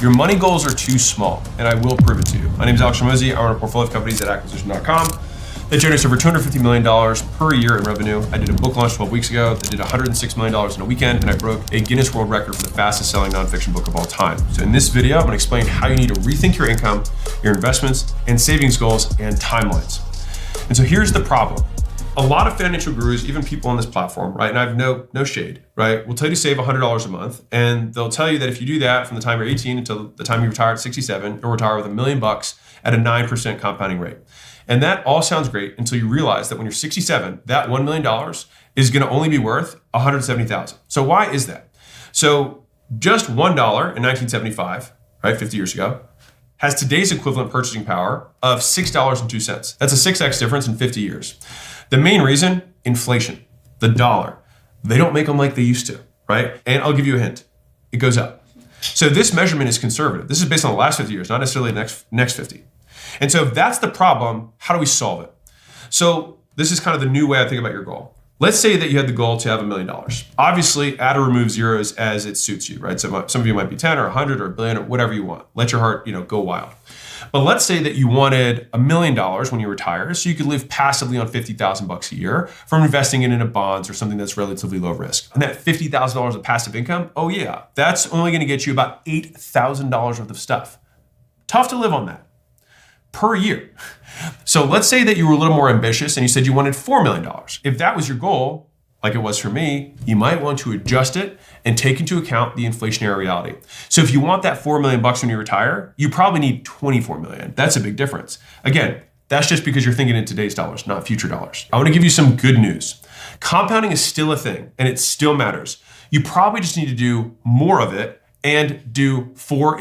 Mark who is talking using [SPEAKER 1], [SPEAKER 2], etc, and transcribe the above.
[SPEAKER 1] Your money goals are too small, and I will prove it to you. My name is Hormozi. I run a portfolio of companies at acquisition.com that generates over $250 million per year in revenue. I did a book launch 12 weeks ago that did $106 million in a weekend, and I broke a Guinness World Record for the fastest selling nonfiction book of all time. So in this video, I'm gonna explain how you need to rethink your income, your investments, and savings goals and timelines. And so here's the problem. A lot of financial gurus, even people on this platform, right, and I have no shade, right, will tell you to save $100 a month, and they'll tell you that if you do that from the time you're 18 until the time you retire at 67, you'll retire with $1 million at a 9% compounding rate. And that all sounds great until you realize that when you're 67, that $1 million is going to only be worth $170,000. So why is that? So just $1 in 1975, right, 50 years ago, has today's equivalent purchasing power of $6.02. That's a 6x difference in 50 years. The main reason, inflation, the dollar. They don't make them like they used to, right? And I'll give you a hint. It goes up. So this measurement is conservative. This is based on the last 50 years, not necessarily the next 50. And so if that's the problem, how do we solve it? So this is kind of the new way I think about your goal. Let's say that you had the goal to have $1 million. Obviously, add or remove zeros as it suits you, right? So some of you might be 10 or 100 or a billion or whatever you want. Let your heart, go wild. But let's say that you wanted $1 million when you retire, so you could live passively on $50,000 a year from investing it into bonds or something that's relatively low risk. And that $50,000 of passive income, oh yeah, that's only going to get you about $8,000 worth of stuff. Tough to live on that per year. So let's say that you were a little more ambitious and you said you wanted $4 million. If that was your goal, like it was for me, you might want to adjust it and take into account the inflationary reality. So if you want that $4 million when you retire, you probably need $24 million. That's a big difference. Again, that's just because you're thinking in today's dollars, not future dollars. I want to give you some good news. Compounding is still a thing and it still matters. You probably just need to do more of it and do 4